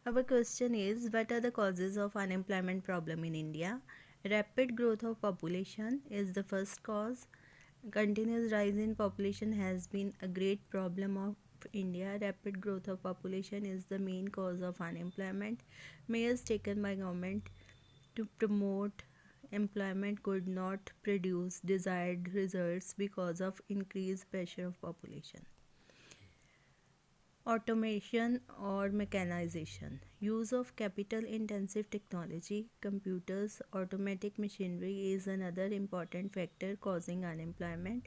Our question is, what are the causes of unemployment problem in India? Rapid growth of population is the first cause. Continuous rise in population has been a great problem of India. Rapid growth of population is the main cause of unemployment. Measures taken by government to promote employment could not produce desired results because of increased pressure of population. Automation or mechanization. Use of capital intensive technology, computers, automatic machinery is another important factor causing unemployment.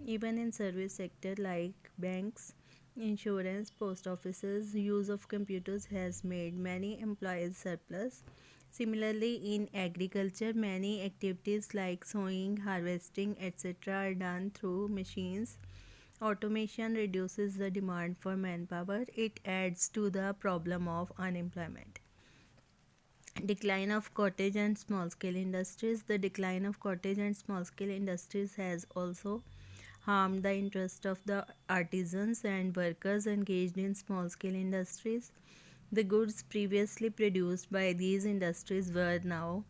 Even in service sector like banks, insurance, post offices, use of computers has made many employees surplus. Similarly, in agriculture, many activities like sowing, harvesting, etc. are done through machines. Automation reduces the demand for manpower. It adds to the problem of unemployment. Decline of cottage and small scale industries. The decline of cottage and small scale industries has also harmed the interest of the artisans and workers engaged in small scale industries. The goods previously produced by these industries were now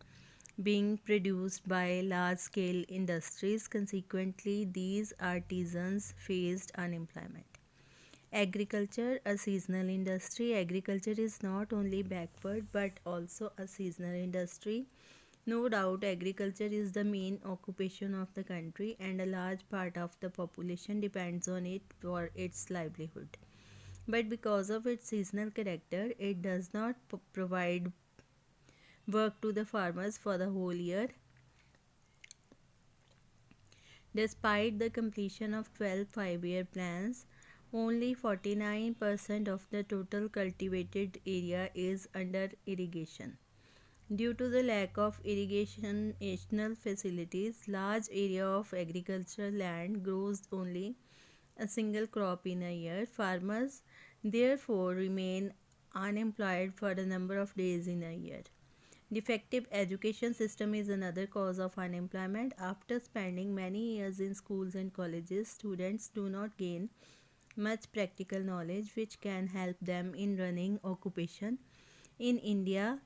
being produced by large scale industries. Consequently, these artisans faced unemployment. Agriculture, a seasonal industry. Agriculture is not only backward but also a seasonal industry. No doubt, agriculture is the main occupation of the country, and a large part of the population depends on it for its livelihood. But because of its seasonal character, it does not provide work to the farmers for the whole year. Despite the completion of 12 5-year plans, only 49% of the total cultivated area is under irrigation. Due to the lack of irrigational facilities, large area of agricultural land grows only a single crop in a year. Farmers therefore remain unemployed for a number of days in a year. Defective education system is another cause of unemployment. After spending many years in schools and colleges, students do not gain much practical knowledge which can help them in running occupation. In India,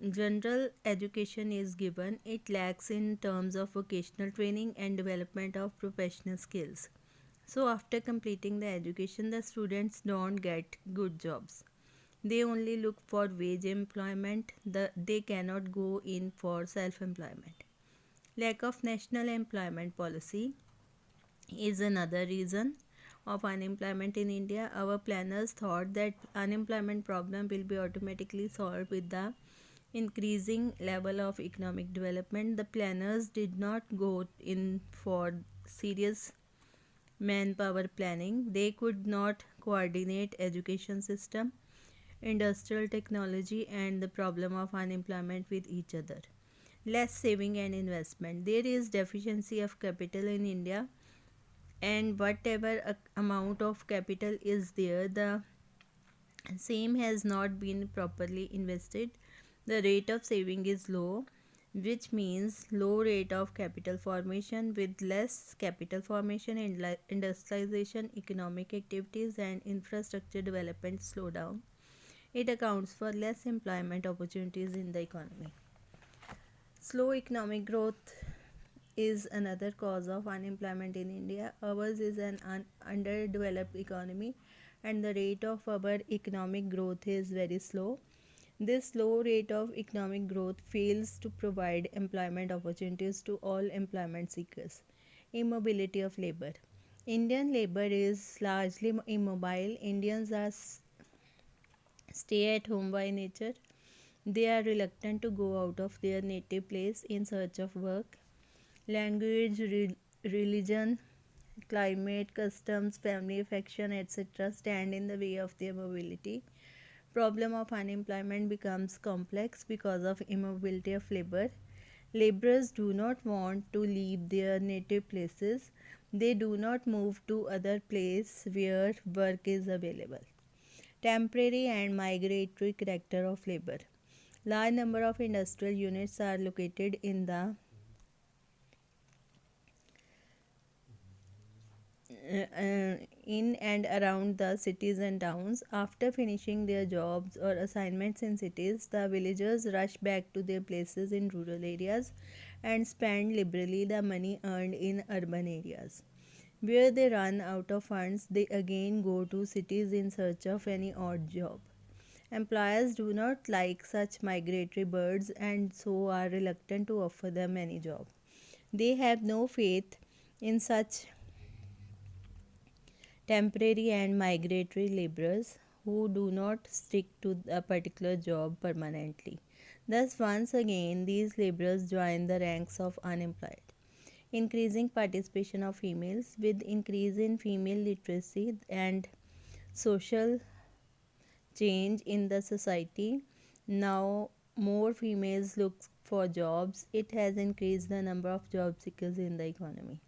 general education is given. It lacks in terms of vocational training and development of professional skills. So after completing the education, the students don't get good jobs. They only look for wage employment. They cannot go in for self-employment. Lack of national employment policy is another reason of unemployment in India. Our planners thought that unemployment problem will be automatically solved with the increasing level of economic development. The planners did not go in for serious manpower planning. They could not coordinate education system, industrial technology, and the problem of unemployment with each other. Less saving and investment. There is deficiency of capital in India, and whatever amount of capital is there, the same has not been properly invested. The rate of saving is low, which means low rate of capital formation. With less capital formation, industrialization, economic activities, and infrastructure development slow down. It accounts for less employment opportunities in the economy. Slow economic growth is another cause of unemployment in India. Ours is an underdeveloped economy, and the rate of our economic growth is very slow. This low rate of economic growth fails to provide employment opportunities to all employment seekers. Immobility of labor. Indian labor is largely immobile. Indians are stay at home by nature. They are reluctant to go out of their native place in search of work. Language, religion, climate, customs, family affection, etc. stand in the way of their mobility. Problem of unemployment becomes complex because of immobility of labor. Laborers do not want to leave their native places. They do not move to other place where work is available. Temporary and migratory character of labor. Large number of industrial units are located in and around the cities and towns. After finishing their jobs or assignments in cities, the villagers rush back to their places in rural areas and spend liberally the money earned in urban areas. Where they run out of funds, they again go to cities in search of any odd job. Employers do not like such migratory birds and so are reluctant to offer them any job. They have no faith in such temporary and migratory laborers who do not stick to a particular job permanently. Thus, once again, these laborers join the ranks of unemployed. Increasing participation of females. With increase in female literacy and social change in the society, now more females look for jobs. It has increased the number of job seekers in the economy.